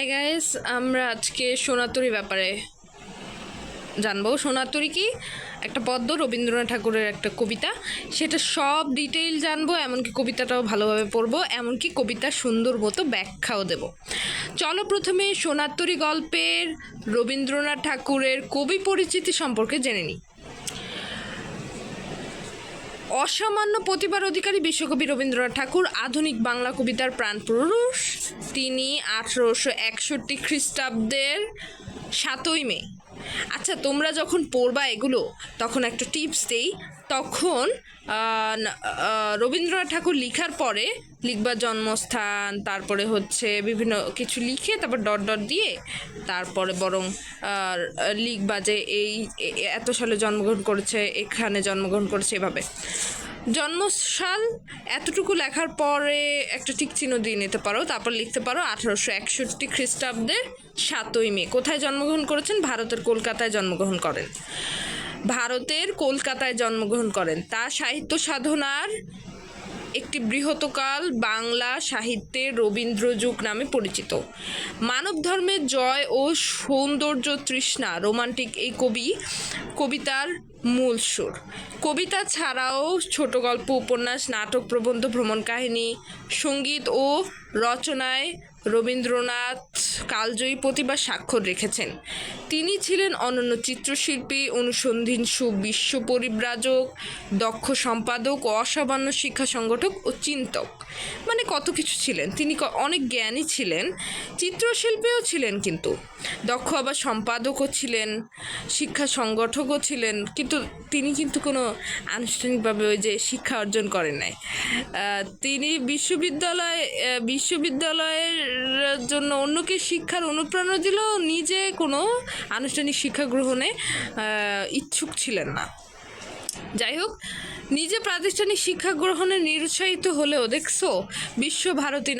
Hi guys, আমরা আজকে সোনাতরী ব্যাপারে জানবো। সোনাতরী কি একটা পদ্য, রবীন্দ্রনাথ ঠাকুরের একটা কবিতা, সেটা সব ডিটেইল জানবো, এমনকি কবিতাটাও ভালোভাবে পড়বো, এমনকি কবিতার সুন্দর মতো ব্যাখ্যাও দেব। চলো প্রথমে সোনাতরী গল্পের রবীন্দ্রনাথ ঠাকুরের কবি পরিচিতি সম্পর্কে জেনে নিই। অসামান্য প্রতিভার অধিকারী বিশ্বকবি রবীন্দ্রনাথ ঠাকুর আধুনিক বাংলা কবিতার প্রাণপুরুষ। তিনি 1861 খ্রিস্টাব্দের 7ই মে। আচ্ছা, তোমরা যখন পড়বা এগুলো তখন একটা টিপস দেই। তখন রবীন্দ্রনাথ ঠাকুর লিখার পরে লিখবা জন্মস্থান, তারপরে হচ্ছে বিভিন্ন কিছু লিখে তারপর ডট ডট দিয়ে তারপরে বরং লিখবা যে এই এত সালে জন্মগ্রহণ করেছে, এখানে জন্মগ্রহণ করেছে, এভাবে জন্মসাল এতটুকু লেখার পরে একটা টিক চিহ্ন দিয়ে নিতে পারো। তারপর লিখতে পারো 1861 খ্রিস্টাব্দের 7ই মে। কোথায় জন্মগ্রহণ করেছেন? ভারতের কলকাতায় জন্মগ্রহণ করেন। তার সাহিত্য সাধনার একটি বৃহৎকাল বাংলা সাহিত্যের রবীন্দ্র যুগ নামে পরিচিত। মানব ধর্মের জয় ও সৌন্দর্য তৃষ্ণা রোমান্টিক এই কবিতার মূল সুর। কবিতা ছাড়াও ছোট গল্প, উপন্যাস, নাটক, প্রবন্ধ, ভ্রমণ কাহিনী, সঙ্গীত ও রচনায় রবীন্দ্রনাথ কালজয়ী প্রতিভার স্বাক্ষর রেখেছেন। তিনি ছিলেন অনন্য চিত্রশিল্পী, অনুসন্ধানশীল বিশ্ব পরিব্রাজক, দক্ষ সম্পাদক ও অসামান্য শিক্ষা সংগঠক ও চিন্তক। মানে কত কিছু ছিলেন তিনি। অনেক জ্ঞানী ছিলেন, চিত্রশিল্পীও ছিলেন, কিন্তু দক্ষ আবার সম্পাদকও ছিলেন, শিক্ষা সংগঠকও ছিলেন। কিন্তু তিনি কিন্তু কোনো আনুষ্ঠানিকভাবে ওই যে শিক্ষা অর্জন করেন নাই। তিনি বিশ্ববিদ্যালয়ের জন্য অন্যকে শিক্ষার অনুপ্রেরণা দিলেও নিজে কোনো আনুষ্ঠানিক শিক্ষা গ্রহণে ইচ্ছুক ছিলেন না। যাই হোক, নিজে প্রাতিষ্ঠানিক শিক্ষা গ্রহণে নিরুৎসাহিত হলেও দেখছো বিশ্বভারতী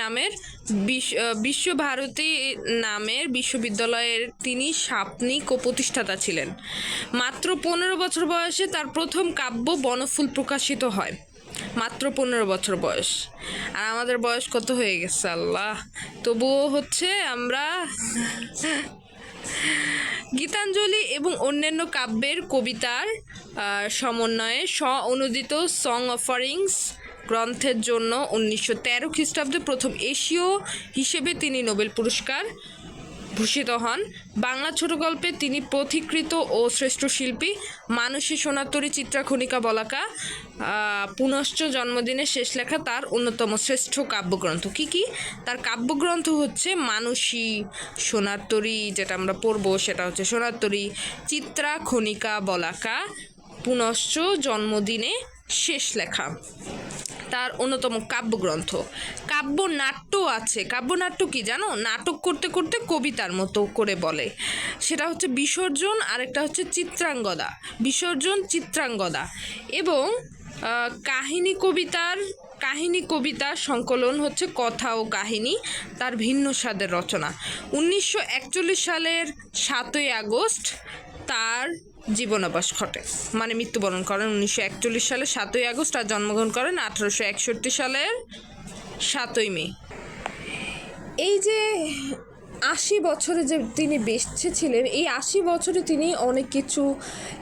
নামের বিশ্ববিদ্যালয়ের তিনি সাপনিক ও প্রতিষ্ঠাতা ছিলেন। মাত্র 15 বছর বয়সে তার প্রথম কাব্য বনফুল প্রকাশিত হয়। মাত্র 15 বছর বয়স, আর আমাদের বয়স কত হয়ে গেছে আল্লাহ। তবুও হচ্ছে আমরা গীতাঞ্জলি এবং অন্যান্য কাব্যের কবিতার সমন্বয়ে স্ব-অনুদিত সং অফারিংস গ্রন্থের জন্য 1913 খ্রিস্টাব্দে প্রথম এশীয় হিসেবে তিনি নোবেল পুরস্কার ভূষিত হন। বাংলা ছোট গল্পে তিনি পথিকৃত ও শ্রেষ্ঠ শিল্পী। মানসী, সোনাতরী, চিত্রাখনিকা, বলাকা, পুনশ্চ জন্মদিনের শেষ লেখা তার অন্যতম শ্রেষ্ঠ কাব্যগ্রন্থ। কি তার কাব্যগ্রন্থ হচ্ছে মানসী, সোনাতরী, যেটা আমরা পড়বো সেটা হচ্ছে সোনাতরী, চিত্রাখনিকা, বলাকা, পুনশ্চ জন্মদিনে শেষ লেখা তার অন্যতম কাব্যগ্রন্থ। কাব্যনাট্য আছে। কাব্যনাট্য কি জানো? নাটক করতে করতে কবিতার মতো করে বলে, সেটা হচ্ছে বিসর্জন, আরেকটা হচ্ছে চিত্রাঙ্গদা। বিসর্জন, চিত্রাঙ্গদা। এবং কাহিনী কবিতার সংকলন হচ্ছে কথা ও কাহিনী, তার ভিন্ন স্বাদের রচনা। 1941 সালের 7ই আগস্ট তার জীবনাবাস ঘটে, মানে মৃত্যুবরণ করেন 1941 সালে 7ই আগস্ট, আর জন্মগ্রহণ করেন 1861 সালের 7ই মে। এই যে 80 বছরে যে তিনি বেঁচে ছিলেন, এই 80 বছরে তিনি অনেক কিছু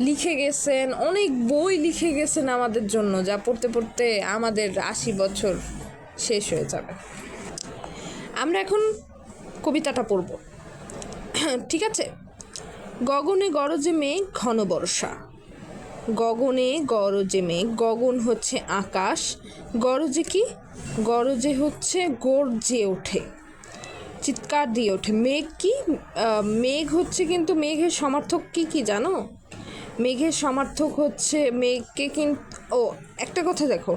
লিখে গেছেন, অনেক বই লিখে গেছেন আমাদের জন্য, যা পড়তে পড়তে আমাদের 80 বছর শেষ হয়ে যাবে। আমরা এখন কবিতাটা পড়ব, ঠিক আছে? গগনে গরজে মেঘ ঘন বর্ষা। গগনে গরজে মেঘ, গগন হচ্ছে আকাশ, গরজে কি? গরজে হচ্ছে গর্জে ওঠে, চিৎকার দিয়ে ওঠে। মেঘ কি? মেঘ হচ্ছে, কিন্তু মেঘের সমার্থক কি জানো? মেঘের সমার্থক হচ্ছে মেঘকে কিন্তু একটা কথা দেখো,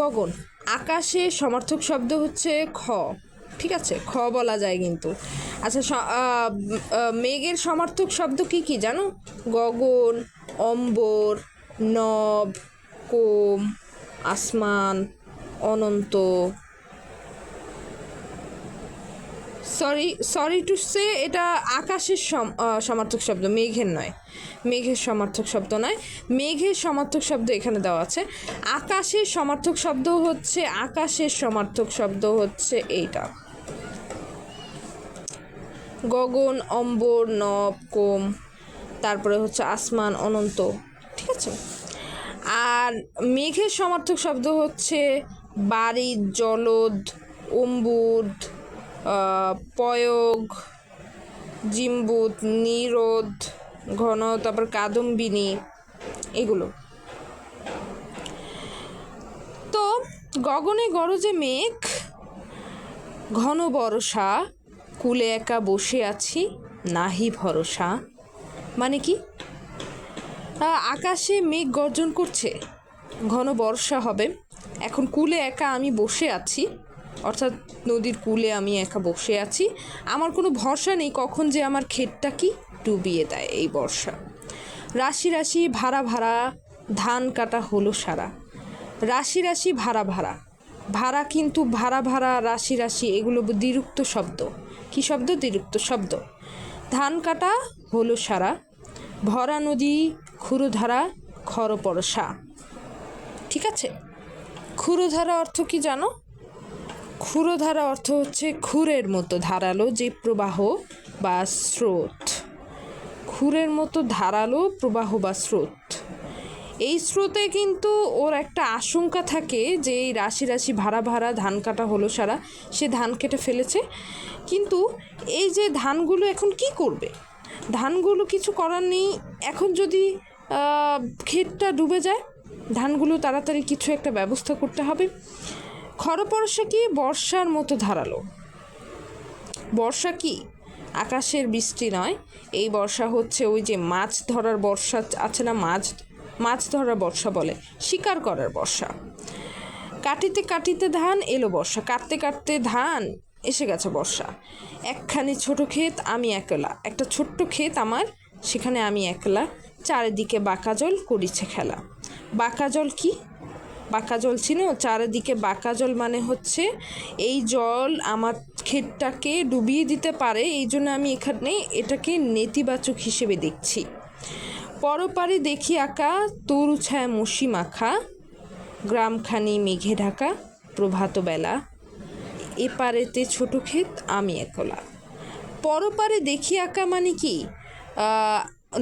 গগন, আকাশের সমার্থক শব্দ হচ্ছে খ, ঠিক আছে? খ বলা যায় কিন্তু। আচ্ছা, মেঘের সমার্থক শব্দ কি জানো? গগন, অম্বর, নব, কোম, আসমান, অনন্ত। সরি টু সে, এটা আকাশের সমার্থক শব্দ, মেঘের নয়। মেঘের সমার্থক শব্দ নয়, মেঘের সমার্থক শব্দ এখানে দেওয়া আছে। আকাশের সমার্থক শব্দ হচ্ছে এইটা। গগন, অম্বর, নব, কোম, তারপরে হচ্ছে আসমান, অনন্ত। ঠিক আছে। আর মেঘের সমার্থক শব্দ হচ্ছে বারিদ, জলদ, অম্বুদ, পয়গ, জিম্বুত, নিরোধ, ঘন, তারপর কাদম্বিনী, এগুলো। তো গগনে গরজে মেঘ, ঘন বর্ষা, কুলে একা বসে আছি, নাহি ভরসা। মানে কি? আকাশে মেঘ গর্জন করছে, ঘন বর্ষা হবে, এখন কুলে একা আমি বসে আছি, অর্থাৎ নদীর কুলে আমি একা বসে আছি, আমার কোনো ভরসা নেই কখন যে আমার ক্ষেতটা কি ডুবিয়ে দেয় এই বর্ষা। রাশি রাশি ভাড়া ভাড়া, ধান কাটা হলো সারা। রাশি রাশি ভাড়া ভাড়া, ভাড়া কিন্তু ভাড়া ভাড়া, রাশি রাশি, এগুলো দ্বিরুক্ত শব্দ। কি শব্দ? দ্বিরুক্ত শব্দ। ধান কাটা হলো সারা, ভরা নদী, ক্ষুরধারা, খরপরশা। ঠিক আছে। ক্ষুরধারা অর্থ কি জানো? ক্ষুরধারা অর্থ হচ্ছে ক্ষুরের মতো ধারালো যে প্রবাহ বা স্রোত। ক্ষুরের মতো ধারালো প্রবাহ বা স্রোত। এই স্রোতে কিন্তু ওর একটা আশঙ্কা থাকে যে এই রাশি রাশি ভাড়া ভাড়া, ধান কাটা হলো সারা, সে ধান কেটে ফেলেছে, কিন্তু এই যে ধানগুলো এখন কি করবে? ধানগুলো কিছু করার নেই। এখন যদি ক্ষেতটা ডুবে যায়, ধানগুলো তাড়াতাড়ি কিছু একটা ব্যবস্থা করতে হবে। খরপরশা কি? বর্ষার মতো ধারালো। বর্ষা কি? আকাশের বৃষ্টি নয়, এই বর্ষা হচ্ছে ওই যে মাছ ধরার বর্ষা আছে না, মাছ ধরার বর্ষা বলে, শিকার করার বর্ষা। কাটিতে কাটিতে ধান এলো বর্ষা, কাটতে কাটতে ধান এসে গেছে বর্ষা। একখানি ছোট ক্ষেত আমি একলা, একটা ছোট্ট ক্ষেত আমার, সেখানে আমি একলা, চারিদিকে বাঁকা জল করিছে খেলা। বাঁকা জল কি? বাঁকা জল চিনো? চারিদিকে বাঁকা জল মানে হচ্ছে এই জল আমার ক্ষেতটাকে ডুবিয়ে দিতে পারে, এই জন্য আমি এখানে এটাকে নেতিবাচক হিসেবে দেখছি। পরপারে দেখি আঁকা, তরু ছায়া মশি মাখা, গ্রামখানি মেঘে ঢাকা, প্রভাত বেলা, এপারেতে ছোট ক্ষেত আমি একলা। পরপারে দেখি আঁকা মানে কি?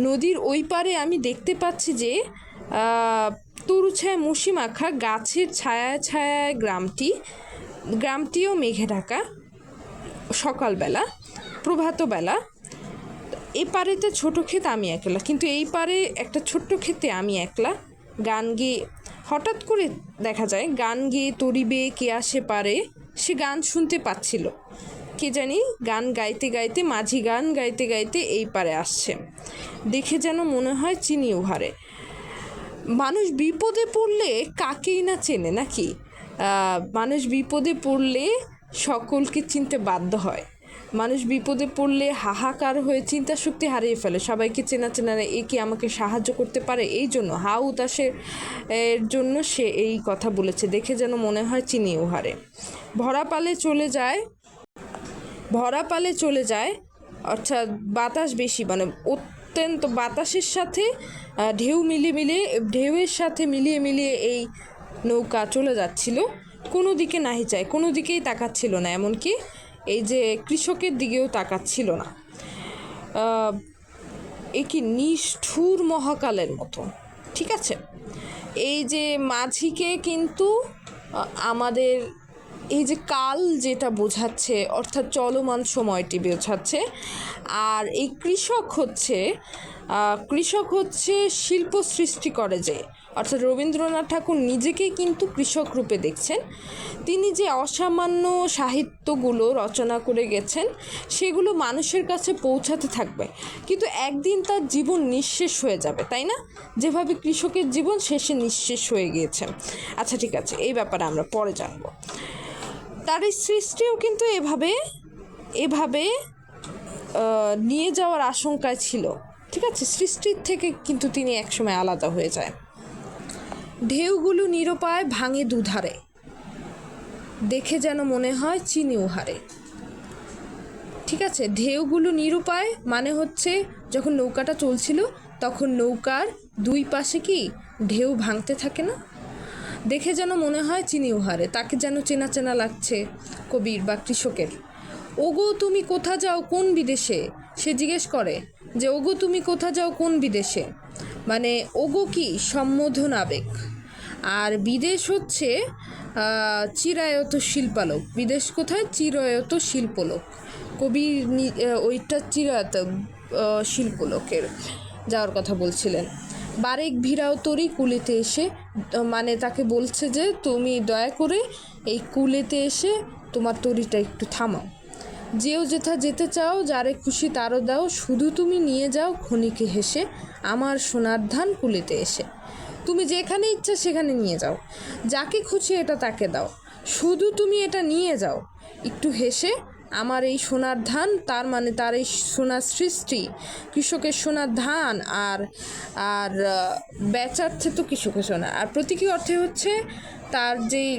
নদীর ওই পারে আমি দেখতে পাচ্ছি যে তরু ছায়া মশি মাখা, গাছের ছায়ায় ছায়ায় গ্রামটিও মেঘে ঢাকা, সকালবেলা, প্রভাতবেলা, এপারেতে ছোট ক্ষেত আমি একলা, কিন্তু এই পারে একটা ছোট্ট ক্ষেতে আমি একলা। গান গেয়ে, হঠাৎ করে দেখা যায় গান গেয়ে তরিবে কে আসে পারে, সে গান শুনতে পাচ্ছিল, কে জানি গান গাইতে গাইতে, মাঝি গান গাইতে গাইতে এই পারে আসছে, দেখে যেন মনে হয় চিনি উহারে। মানুষ বিপদে পড়লে কাকেই না চেনে নাকি? মানুষ বিপদে পড়লে সকলকে চিনতে বাধ্য হয়। মানুষ বিপদে পড়লে হাহাকার হয়ে চিন্তা শক্তি হারিয়ে ফেলে, সবাইকে চেনা চেনা, এ কি আমাকে সাহায্য করতে পারে, এই জন্য হা উতাসের এর জন্য সে এই কথা বলেছে, দেখে যেন মনে হয় চিনি উহারে। ভরা পালে চলে যায়, অর্থাৎ বাতাস বেশি, মানে অত্যন্ত বাতাসের সাথে ঢেউয়ের সাথে মিলিয়ে মিলিয়ে এই নৌকা চলে যাচ্ছিল, কোনো দিকে নাহি চায়, কোনো দিকেই তাকাচ্ছিল না, এমনকি এই যে কৃষকের দিকেও তাকাচ্ছিল না। এ কি নিষ্ঠুর মহাকালের মতো। ঠিক আছে। এই যে মাঝিকে কিন্তু আমাদের এই যে কাল যেটা বোঝাচ্ছে, অর্থাৎ চলমান সময়টি বোঝাচ্ছে, আর এই কৃষক হচ্ছে শিল্প সৃষ্টি করে যে, অর্থাৎ রবীন্দ্রনাথ ঠাকুর নিজেকেই কিন্তু কৃষক রূপে দেখছেন। তিনি যে অসামান্য সাহিত্যগুলো রচনা করে গেছেন, সেগুলো মানুষের কাছে পৌঁছাতে থাকবে, কিন্তু একদিন তার জীবন নিঃশেষ হয়ে যাবে, তাই না? যেভাবে কৃষকের জীবন শেষে নিঃশেষ হয়ে গিয়েছে। আচ্ছা ঠিক আছে, এই ব্যাপারে আমরা পরে জানবো। তার এই সৃষ্টিও কিন্তু এভাবে নিয়ে যাওয়ার আশঙ্কায় ছিল। ঠিক আছে, সৃষ্টির থেকে কিন্তু তিনি একসময় আলাদা হয়ে যায়। ঢেউগুলো নিরুপায় ভাঙে দুধারে, দেখে যেন মনে হয় চিনি উহারে। ঠিক আছে, ঢেউগুলো নিরুপায় মানে হচ্ছে যখন নৌকাটা চলছিল তখন নৌকার দুই পাশে কি ঢেউ ভাঙতে থাকে না, দেখে যেন মনে হয় চিনি উহারে, তাকে যেন চেনা চেনা লাগছে কবির বা কৃষকের। ওগো তুমি কোথা যাও কোন বিদেশে, সে জিজ্ঞেস করে যে ওগো তুমি কোথা যাও কোন বিদেশে, মানে ওগো কি সম্বোধন আবেগ, আর বিদেশ হচ্ছে চিরায়ত শিল্পালোক। বিদেশ কোথায়? চিরায়ত শিল্পলোক। কবি ওইটা চিরায়ত শিল্পলোকের যাওয়ার কথা বলছিলেন। বারেক ভিড়াও তরি কুলেতে এসে, মানে তাকে বলছে যে তুমি দয়া করে এই কুলেতে এসে তোমার তরিটা একটু থামাও। যেও যেথা যেতে চাও, যারে খুশি তারও দাও, শুধু তুমি নিয়ে যাও ক্ষণিকে হেসে আমার সোনার ধান কুলেতে এসে। তুমি যেখানে ইচ্ছা সেখানে নিয়ে যাও, যাকে খুশি এটা তাকে দাও, শুধু তুমি এটা নিয়ে যাও একটু হেসে আমার এই সোনার ধান, তার মানে তার এই সোনার সৃষ্টি, কৃষকের সোনার ধান, আর আর বেচার্থে তো কৃষকের সোনা, আর প্রতীকী অর্থে হচ্ছে তার যেই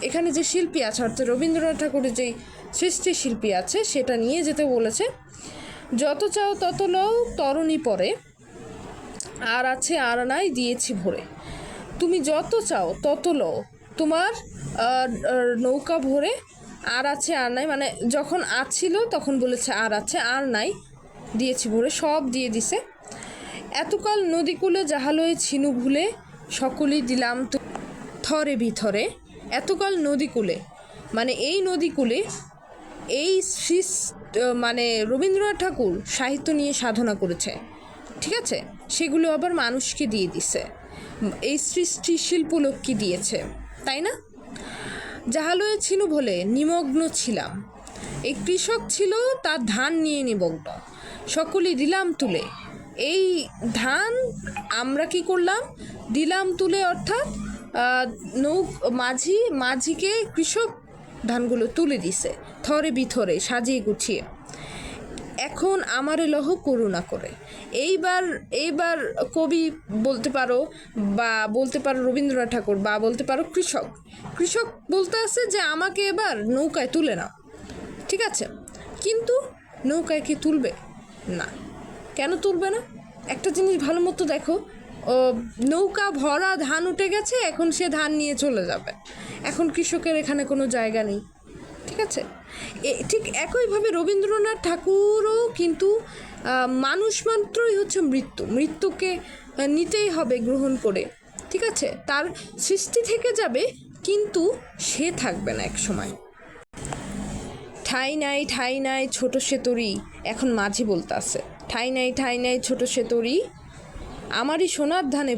এখানে যে শিল্পী আছে, অর্থাৎ রবীন্দ্রনাথ ঠাকুরের যেই সৃষ্টি শিল্পী আছে সেটা নিয়ে যেতে বলেছে। যত চাও তত লও তরণী পরে, আর আছে আর নাই দিয়েছি ভরে। তুমি যত চাও তত লও, তোমার নৌকা ভরে, আর আছে আর নাই, মানে যখন আছিল তখন বলেছে আর আছে আর নাই দিয়েছি ভরে, সব দিয়ে দিছে। এতকাল নদীকূলে জাহালয়ে ছিনু ভুলে, সকলেই দিলাম তো থরে বিথরে। এতকাল নদীকূলে, মানে এই নদীকূলে এই মানে রবীন্দ্রনাথ ঠাকুর সাহিত্য নিয়ে সাধনা করেছে, ঠিক আছে, সেগুলো আবার মানুষকে দিয়ে দিছে, এই সৃষ্টি শিল্পলোককে দিয়েছে, তাই না? জাহালয়ে ছিনু বলে নিমগ্ন ছিলাম, এই কৃষক ছিল তার ধান নিয়ে নিমগ্ন, সকলেই দিলাম তুলে। এই ধান আমরা কি করলাম? দিলাম তুলে, অর্থাৎ মাঝিকে কৃষক ধানগুলো তুলে দিছে থরে বিথরে সাজিয়ে গুছিয়ে। এখন আমারে লহ করুণা করে। এইবার কবি বলতে পারো, বা বলতে পারো রবীন্দ্রনাথ ঠাকুর, বা বলতে পারো কৃষক বলতে আছে যে আমাকে এবার নৌকায় তুলে নাও, ঠিক আছে, কিন্তু নৌকায় কি তুলবে না? কেন তুলবে না? একটা জিনিস ভালো মতো দেখো, নৌকা ভরা ধান উঠে গেছে, এখন সে ধান নিয়ে চলে যাবে, এখন কৃষকের এখানে কোনো জায়গা নেই, ঠিক আছে। ঠিক একইভাবে রবীন্দ্রনাথ ঠাকুরও কিন্তু মানুষ মাত্রই হচ্ছে মৃত্যুকে নিতেই হবে গ্রহণ করে, ঠিক আছে, তার সৃষ্টি থেকে যাবে কিন্তু সে থাকবে না এক সময়। ঠাই নাই ছোট সে তরি, এখন মাঝি বলতে আছে ঠাই নাই ছোট সে তরি, আমারই সোনার ধানে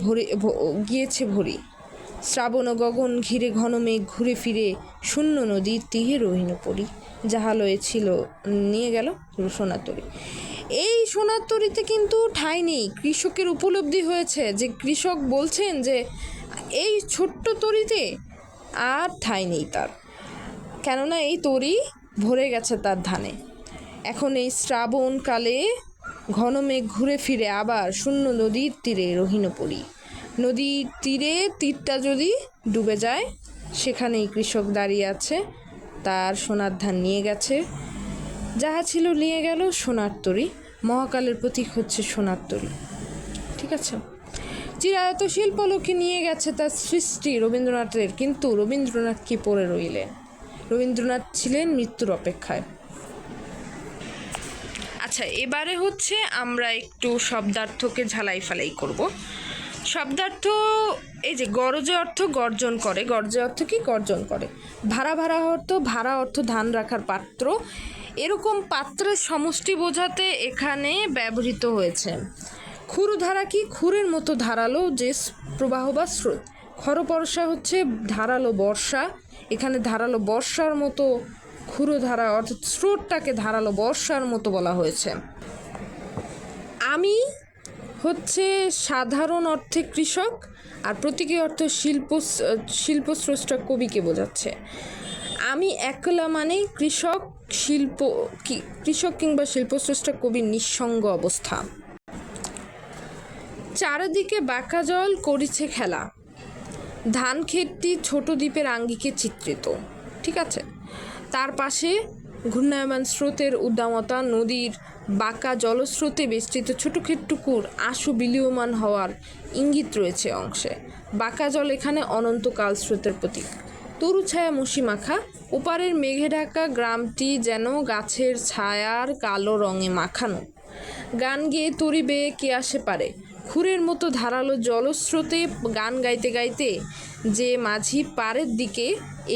গিয়েছে ভরি। শ্রাবণ গগন ঘিরে ঘন মেঘ ঘুরে ফিরে, শূন্য নদীর তীরে রহিন পড়ি। জাহালয়ে ছিল নিয়ে গেল সোনার তরি। এই সোনার তরিতে কিন্তু ঠাঁই নেই। কৃষকের উপলব্ধি হয়েছে যে কৃষক বলছেন যে এই ছোট্ট তরিতে আর ঠাঁই নেই তার, কেননা এই তরি ভরে গেছে তার ধানে। এখন এই শ্রাবণকালে ঘন মেঘ ঘুরে ফিরে আবার শূন্য নদীর তীরে রহিন পড়ি। নদীর তীরে তীরটা যদি ডুবে যায়, সেখানেই কৃষক দাঁড়িয়ে আছে, তার সোনার ধান নিয়ে গেছে, যাহা ছিল নিয়ে গেল সোনার তরি। মহাকালের প্রতীক হচ্ছে সোনার তরি, ঠিক আছে। চিরায়ত শিল্পলোকে নিয়ে গেছে তার সৃষ্টি রবীন্দ্রনাথের, কিন্তু রবীন্দ্রনাথ কি পড়ে রইলেন? রবীন্দ্রনাথ ছিলেন মৃত্যুর অপেক্ষায়। আচ্ছা, এবারে হচ্ছে আমরা একটু শব্দার্থকে ঝালাই ফালাই করব। শব্দার্থ, এই যে গরজে অর্থ গর্জন করে, গর্জে অর্থ কি? গর্জন করে। ভাড়া অর্থ ধান রাখার পাত্র, এরকম পাত্রের সমষ্টি বোঝাতে এখানে ব্যবহৃত হয়েছে। ক্ষুরধারা কি? ক্ষুরের মতো ধারালো যে প্রবাহ বা স্রোত। খরবর্ষা হচ্ছে ধারালো বর্ষা, এখানে ধারালো বর্ষার মতো ক্ষুরধারা অর্থাৎ স্রোতটাকে ধারালো বর্ষার মতো বলা হয়েছে। আমি হচ্ছে সাধারণ অর্থে কৃষক, আর প্রতীকী অর্থে শিল্পস্রষ্টা কবিকে বোঝাচ্ছে। আমি একলা মানে কৃষক কিংবা শিল্পস্রষ্টা কবির নিঃসঙ্গ অবস্থা। চারিদিকে বাঁকা জল করিছে খেলা, ধান ক্ষেতটি ছোট দ্বীপের আঙ্গিকে চিত্রিত, ঠিক আছে। তার পাশে ঘূর্ণায়মান স্রোতের উদ্দামতা, নদীর বাঁকা জলস্রোতে বেষ্টিত ছোট ক্ষেতটুকুর আশু বিলীয়মান হওয়ার ইঙ্গিত রয়েছে অংশে। বাঁকা জল এখানে অনন্তকাল স্রোতের প্রতীক। তরু ছায়া মুশি মাখা, ওপারের মেঘে ঢাকা গ্রামটি যেন গাছের ছায়ার কালো রঙে মাখানো। গান গেয়ে তরি বেয়ে কে আসে পারে, খুরের মতো ধারালো জলস্রোতে গান গাইতে গাইতে যে মাঝি পাড়ের দিকে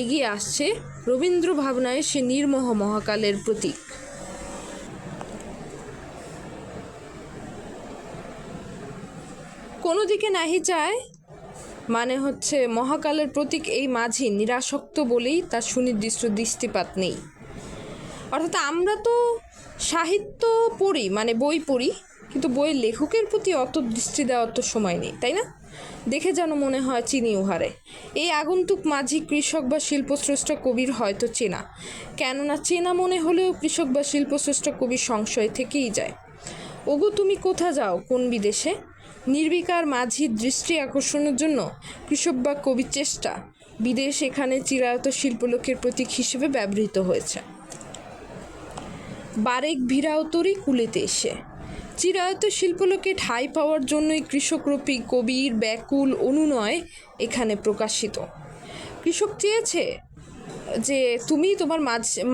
এগিয়ে আসছে, রবীন্দ্র ভাবনায় সে নির্মোহ মহাকালের প্রতীক। কোনো দিকে নাহি চায় মানে হচ্ছে মহাকালের প্রতীক এই মাঝি নিরাসক্ত বলেই তার সুনির্দিষ্ট দৃষ্টিপাত নেই। অর্থাৎ আমরা তো সাহিত্য পড়ি, মানে বই পড়ি, কিন্তু বইয়ের লেখকের প্রতি অত দৃষ্টি দেওয়ার তো সময় নেই, তাই না? দেখে যেন মনে হয় চিনি উহারে। এই আগন্তুক মাঝি কৃষক বা শিল্পস্রষ্টা কবির হয়তো চেনা, কেননা চেনা মনে হলেও কৃষক বা শিল্পস্রষ্টা কবির সংশয় থেকেই যায়। ওগো তুমি কোথা যাও কোন বিদেশে, নির্বিকার মাঝির দৃষ্টি আকর্ষণের জন্য কৃষক বা কবির চেষ্টা, বিদেশ এখানে চিরায়ত শিল্পলোকের প্রতীক হিসেবে ব্যবহৃত হয়েছে। বারেক ভিড়াওতরি কুলেতে এসে, চিরায়ত শিল্পলোকে ঠাঁই পাওয়ার জন্যই কৃষকরূপী কবির ব্যাকুল অনুনয় এখানে প্রকাশিত। কৃষক চেয়েছে যে তুমি তোমার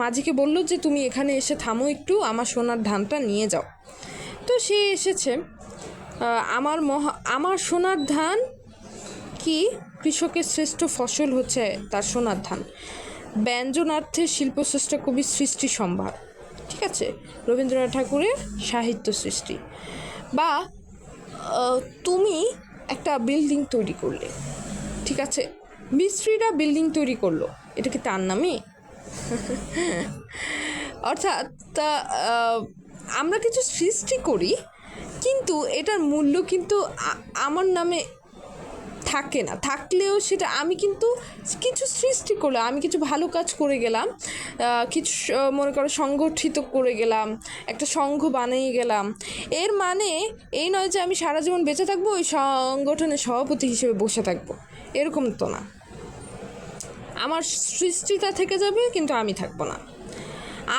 মাঝিকে বললো যে তুমি এখানে এসে থামো একটু, আমার সোনার ধানটা নিয়ে যাও। তো সে এসেছে। আমার সোনার ধান কি? কৃষকের শ্রেষ্ঠ ফসল হচ্ছে তার সোনার ধান, ব্যঞ্জনার্থে শিল্পস্রষ্টা কবির সৃষ্টি সম্ভার। ঠিক আছে, রবীন্দ্রনাথ ঠাকুরের সাহিত্য সৃষ্টি। বা তুমি একটা বিল্ডিং তৈরি করলে, ঠিক আছে, মিস্ত্রিরা বিল্ডিং তৈরি করলো, এটা কি তার নামে? অর্থাৎ আমরা কিছু সৃষ্টি করি, কিন্তু এটার মূল্য কিন্তু আমার নামে থাকে না, থাকলেও সেটা আমি কিন্তু কিছু সৃষ্টি করলাম, আমি কিছু ভালো কাজ করে গেলাম, কিছু মনে করো সংগঠিত করে গেলাম, একটা সংঘ বানিয়ে গেলাম, এর মানে এই নয় যে আমি সারা জীবন বেঁচে থাকবো ওই সংগঠনের সভাপতি হিসেবে বসে থাকবো, এরকম তো না। আমার সৃষ্টিটা থেকে যাবে, কিন্তু আমি থাকবো না।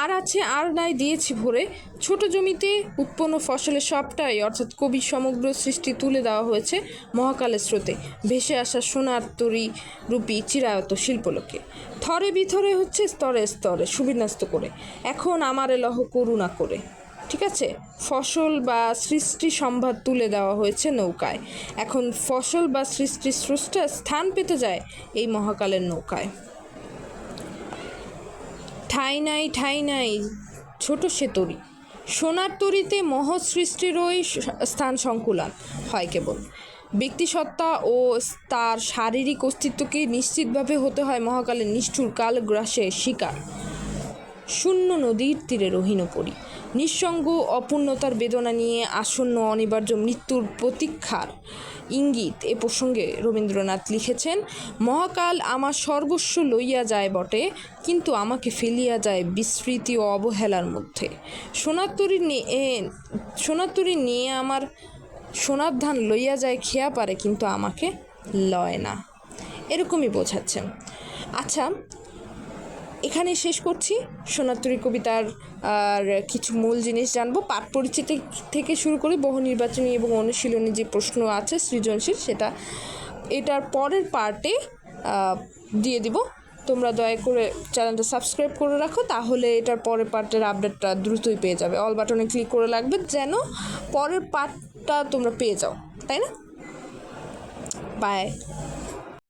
আর আছে আর নাই দিয়েছি ভরে, ছোট জমিতে উৎপন্ন ফসলের সবটাই অর্থাৎ কবির সমগ্র সৃষ্টি তুলে দেওয়া হয়েছে মহাকালের স্রোতে ভেসে আসা সোনার তরী রূপী চিরায়ত শিল্পলোকে। থরে বিথরে হচ্ছে স্তরে স্তরে সুবিন্যস্ত করে, এখন আমার লহ করুণা করে। ঠিক আছে, ফসল বা সৃষ্টি সম্ভার তুলে দেওয়া হয়েছে নৌকায়, এখন ফসল বা সৃষ্টি স্রষ্টা স্থান পেতে যায় এই মহাকালের নৌকায়। ঠাঁই নাই ছোট সে তরি, সোনার তরিতে মহৎ সৃষ্টিরই স্থান সংকুলান হয় কেবল। ব্যক্তিসত্তা ও তার শারীরিক অস্তিত্বকে নিশ্চিতভাবে হতে হয় মহাকালের নিষ্ঠুর কালগ্রাসের শিকার। শূন্য নদীর তীরে রহিন পড়ি, নিঃসঙ্গ অপূর্ণতার বেদনা নিয়ে আসন্ন অনিবার্য মৃত্যুর প্রতীক্ষার ইঙ্গিত এ প্রসঙ্গে রবীন্দ্রনাথ লিখেছেন, মহাকাল আমার সর্বস্ব লইয়া যায় বটে, কিন্তু আমাকে ফেলিয়া যায় বিস্মৃতি ও অবহেলার মধ্যে। সোনার তরী নিয়ে আমার সোনার ধান লইয়া যায় খেয়া পারে, কিন্তু আমাকে লয় না, এরকমই বোঝাচ্ছেন। আচ্ছা, এখানে শেষ করছি। সোনার তরী কবিতার আর কিছু মূল জিনিস জানবো, পাঠ পরিচিতি থেকে শুরু করে বহু নির্বাচনী এবং অনুশীলনী যে প্রশ্ন আছে সৃজনশীল, সেটা এটার পরের পার্টে দিয়ে দিব। তোমরা দয়া করে চ্যানেলটা সাবস্ক্রাইব করে রাখো, তাহলে এটার পরের পার্টের আপডেটটা দ্রুতই পেয়ে যাবে। অল বাটনে ক্লিক করে রাখবে যেন পরের পার্টটা তোমরা পেয়ে যাও, তাই না? বাই।